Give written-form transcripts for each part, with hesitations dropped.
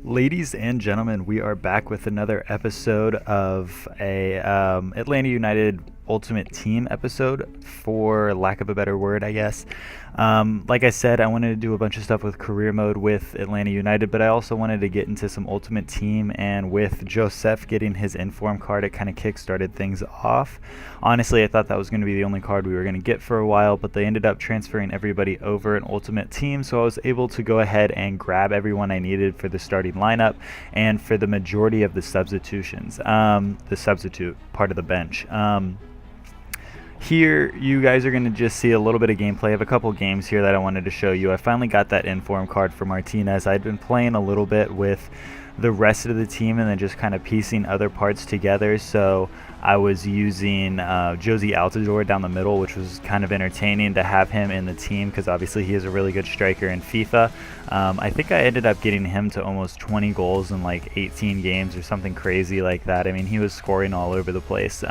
Ladies and gentlemen, we are back with another episode of a Atlanta United Ultimate Team episode, for lack of a better word, I guess. Like I said, I wanted to do a bunch of stuff with career mode with Atlanta United, but I also wanted to get into some Ultimate Team, and with Josef getting his inform card, it kind of kick-started things off. Honestly, I thought that was going to be the only card we were going to get for a while, but they ended up transferring everybody over in Ultimate Team, so I was able to go ahead and grab everyone I needed for the starting lineup and for the majority of the substitutions, the substitute part of the bench. Here, you guys are going to just see a little bit of gameplay. I have a couple games here that I wanted to show you. I finally got that inform card for Martinez. I'd been playing a little bit with the rest of the team and then just kind of piecing other parts together. So I was using Josef Altidore down the middle, which was kind of entertaining to have him in the team because obviously he is a really good striker in FIFA. I think I ended up getting him to almost 20 goals in like 18 games or something crazy like that. I mean, he was scoring all over the place.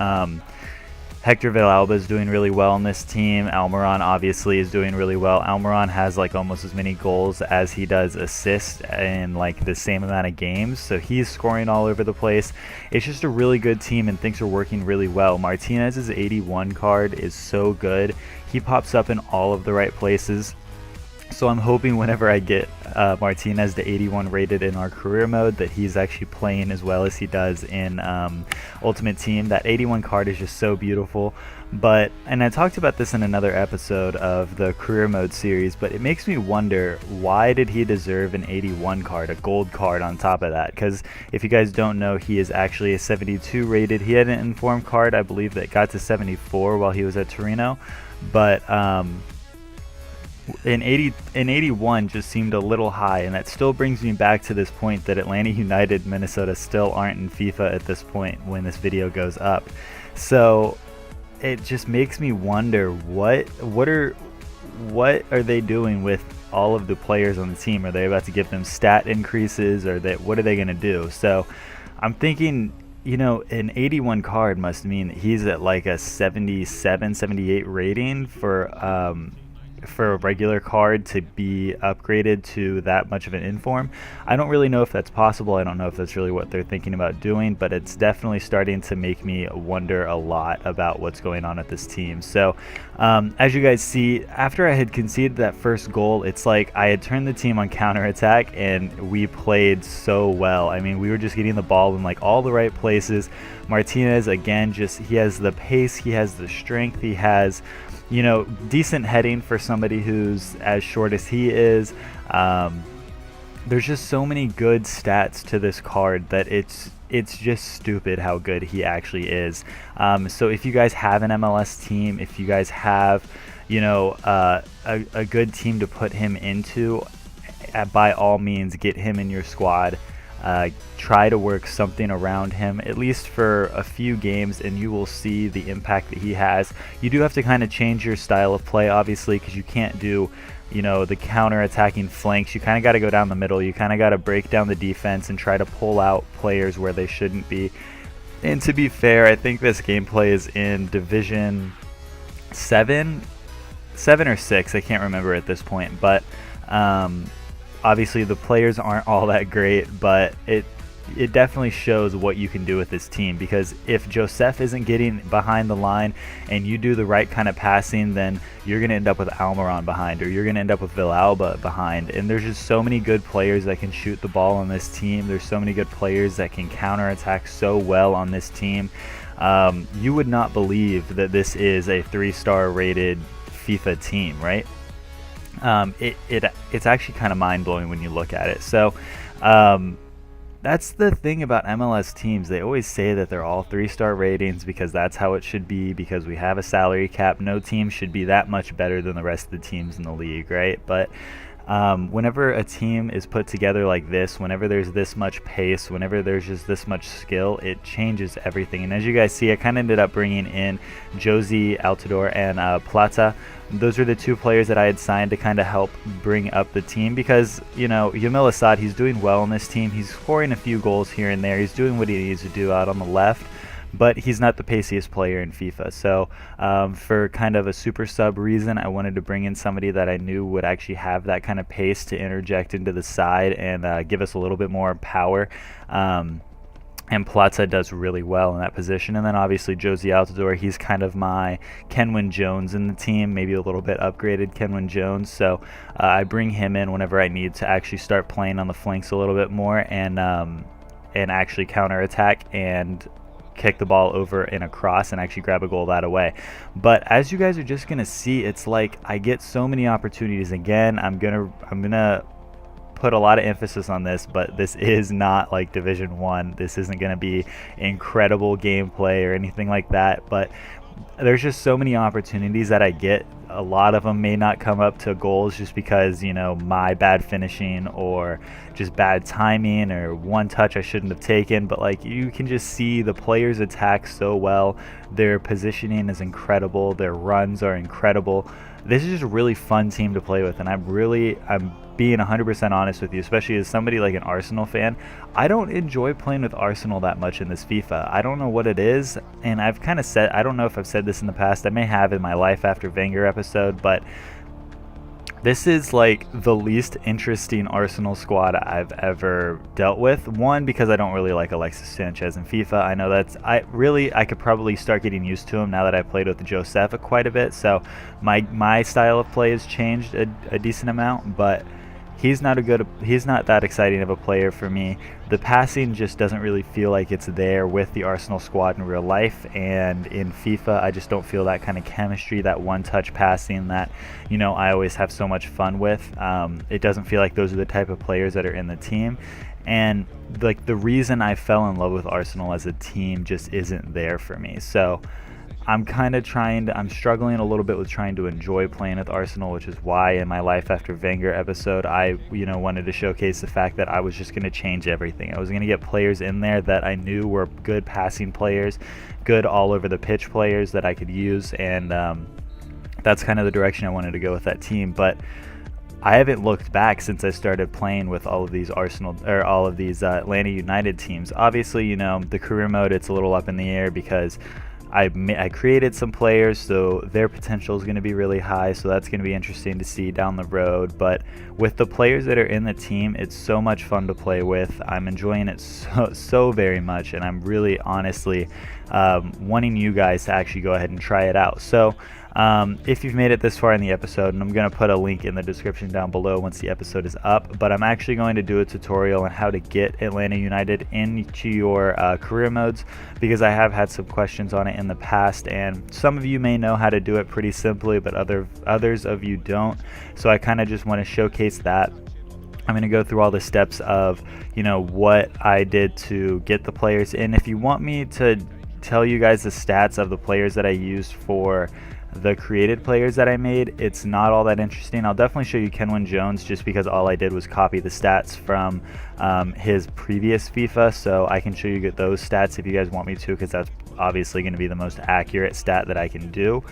Hector Villalba is doing really well in this team. Almiron obviously is doing really well. Almiron has like almost as many goals as he does assists in like the same amount of games, so he's scoring all over the place. It's just a really good team and things are working really well. Martinez's 81 card is so good. He pops up in all of the right places. So I'm hoping whenever I get Martinez to 81 rated in our career mode that he's actually playing as well as he does in Ultimate Team. That 81 card is just so beautiful. And I talked about this in another episode of the career mode series, but it makes me wonder, why did he deserve an 81 card, a gold card on top of that? Because if you guys don't know, he is actually a 72 rated. He had an informed card, I believe, that got to 74 while he was at Torino, but in 81 just seemed a little high, and that still brings me back to this point that Atlanta United Minnesota still aren't in FIFA at this point when this video goes up. So it just makes me wonder, what are they doing with all of the players on the team? Are they about to give them stat increases, or what are they going to do? So I'm thinking, you know, an 81 card must mean that he's at like a 77, 78 rating for a regular card to be upgraded to that much of an inform. I don't really know if that's possible. I don't know if that's really what they're thinking about doing, but it's definitely starting to make me wonder a lot about what's going on at this team. So as you guys see, after I had conceded that first goal, it's like I had turned the team on counterattack and we played so well. I mean, we were just getting the ball in like all the right places. Martinez, again, he has the pace, he has the strength, he has, you know, decent heading for somebody who's as short as he is. There's just so many good stats to this card that it's just stupid how good he actually is. So if you guys have an MLS team, if you guys have, you know, a good team to put him into, by all means get him in your squad. Try to work something around him, at least for a few games, and you will see the impact that he has. You do have to kind of change your style of play, obviously, because you can't do, you know, the counter-attacking flanks. You kind of got to go down the middle. You kind of got to break down the defense and try to pull out players where they shouldn't be. And to be fair, I think this gameplay is in Division 7 or 6. I can't remember at this point, but obviously the players aren't all that great, but it definitely shows what you can do with this team, because if Josef isn't getting behind the line and you do the right kind of passing, then you're going to end up with Almiron behind, or you're going to end up with Villalba behind. And there's just so many good players that can shoot the ball on this team. There's so many good players that can counterattack so well on this team. You would not believe that this is a 3-star rated FIFA team, right? It's actually kind of mind-blowing when you look at it. So that's the thing about MLS teams. They always say that they're all 3-star ratings because that's how it should be, because we have a salary cap. No team should be that much better than the rest of the teams in the league, right? But whenever a team is put together like this, whenever there's this much pace, whenever there's just this much skill, it changes everything. And as you guys see, I kind of ended up bringing in Josef Altidore and Plata. Those are the two players that I had signed to kind of help bring up the team, because, you know, Yamil Asad, he's doing well in this team. He's scoring a few goals here and there. He's doing what he needs to do out on the left. but he's not the paciest player in FIFA. So for kind of a super sub reason, I wanted to bring in somebody that I knew would actually have that kind of pace to interject into the side and give us a little bit more power. And Plata does really well in that position. And then obviously Josie Altidore, he's kind of my Kenwyne Jones in the team, maybe a little bit upgraded Kenwyne Jones. So I bring him in whenever I need to actually start playing on the flanks a little bit more and actually counterattack and kick the ball over in a cross and actually grab a goal that away. But as you guys are just gonna see, it's like I get so many opportunities. Again, I'm gonna put a lot of emphasis on this, but this is not like Division 1. This isn't going to be incredible gameplay or anything like that, but there's just so many opportunities that I get. A lot of them may not come up to goals just because, you know, my bad finishing or just bad timing or one touch I shouldn't have taken, but like you can just see the players attack so well. Their positioning is incredible. Their runs are incredible. This is just a really fun team to play with, and I'm being 100% honest with you, especially as somebody like an Arsenal fan. I don't enjoy playing with Arsenal that much in this FIFA. I don't know what it is, and I've kind of said, I don't know if I've said this in the past, I may have in my Life After Wenger episode, but this is like the least interesting Arsenal squad I've ever dealt with. One, because I don't really like Alexis Sanchez in FIFA. I know I could probably start getting used to him now that I've played with Josef quite a bit. So my style of play has changed a decent amount, but he's not that exciting of a player for me. The passing just doesn't really feel like it's there with the Arsenal squad in real life, and in FIFA I just don't feel that kind of chemistry, that one-touch passing that, you know, I always have so much fun with. It doesn't feel like those are the type of players that are in the team, and like the reason I fell in love with Arsenal as a team just isn't there for me. So I'm struggling a little bit with trying to enjoy playing with Arsenal, which is why in my Life After Wenger episode, I wanted to showcase the fact that I was just going to change everything. I was going to get players in there that I knew were good passing players, good all over the pitch players that I could use, and that's kind of the direction I wanted to go with that team. But I haven't looked back since I started playing with all of these Atlanta United teams. Obviously, you know, the career mode, it's a little up in the air because I created some players, so their potential is going to be really high, so that's going to be interesting to see down the road. But with the players that are in the team, it's so much fun to play with. I'm enjoying it so very much, and I'm really honestly wanting you guys to actually go ahead and try it out. So if you've made it this far in the episode, and I'm going to put a link in the description down below once the episode is up, but I'm actually going to do a tutorial on how to get Atlanta United into your career modes, because I have had some questions on it in the past, and some of you may know how to do it pretty simply, but others of you don't. So I kind of just want to showcase that. I'm going to go through all the steps of, you know, what I did to get the players in. If you want me to tell you guys the stats of the players that I used for the created players that I made, it's not all that interesting. I'll definitely show you Kenwyne Jones just because all I did was copy the stats from his previous FIFA, so I can show you those stats if you guys want me to, because that's obviously going to be the most accurate stat that I can do.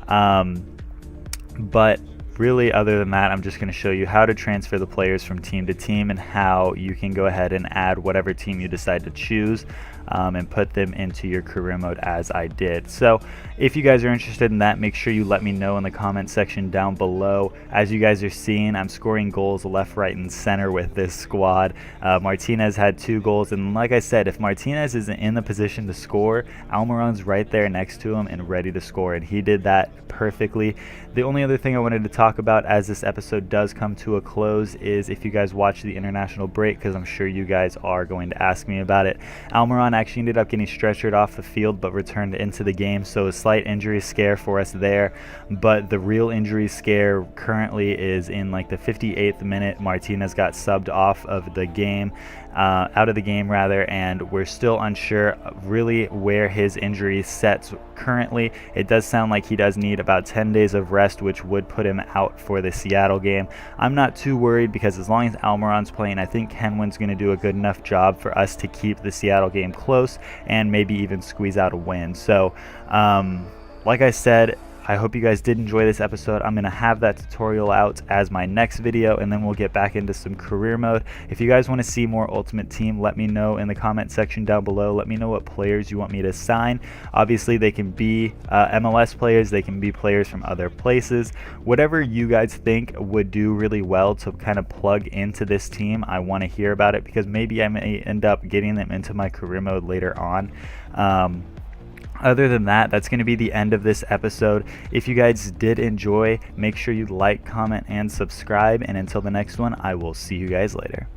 But really, other than that, I'm just going to show you how to transfer the players from team to team and how you can go ahead and add whatever team you decide to choose and put them into your career mode as I did. So if you guys are interested in that, make sure you let me know in the comment section down below. As you guys are seeing, I'm scoring goals left, right, and center with this squad. Martinez had 2 goals, and like I said, if Martinez isn't in the position to score, Almiron's right there next to him and ready to score, and he did that perfectly. The only other thing I wanted to talk about as this episode does come to a close is if you guys watch the international break, because I'm sure you guys are going to ask me about it. Almiron actually ended up getting stretchered off the field but returned into the game, so a slight injury scare for us there. But the real injury scare currently is in like the 58th minute. Martinez got subbed off of the game, out of the game rather, and we're still unsure really where his injury sets currently. It does sound like he does need about 10 days of rest, which would put him out for the Seattle game. I'm not too worried because as long as Almiron's playing, I think Kenwyne's going to do a good enough job for us to keep the Seattle game close and maybe even squeeze out a win. So like I said, I hope you guys did enjoy this episode. I'm going to have that tutorial out as my next video, and then we'll get back into some career mode. If you guys want to see more Ultimate Team, let me know in the comment section down below. Let me know what players you want me to sign. Obviously, they can be MLS players, they can be players from other places. Whatever you guys think would do really well to kind of plug into this team, I want to hear about it, because maybe I may end up getting them into my career mode later on. Other than that, that's going to be the end of this episode. If you guys did enjoy, make sure you like, comment, and subscribe. And until the next one, I will see you guys later.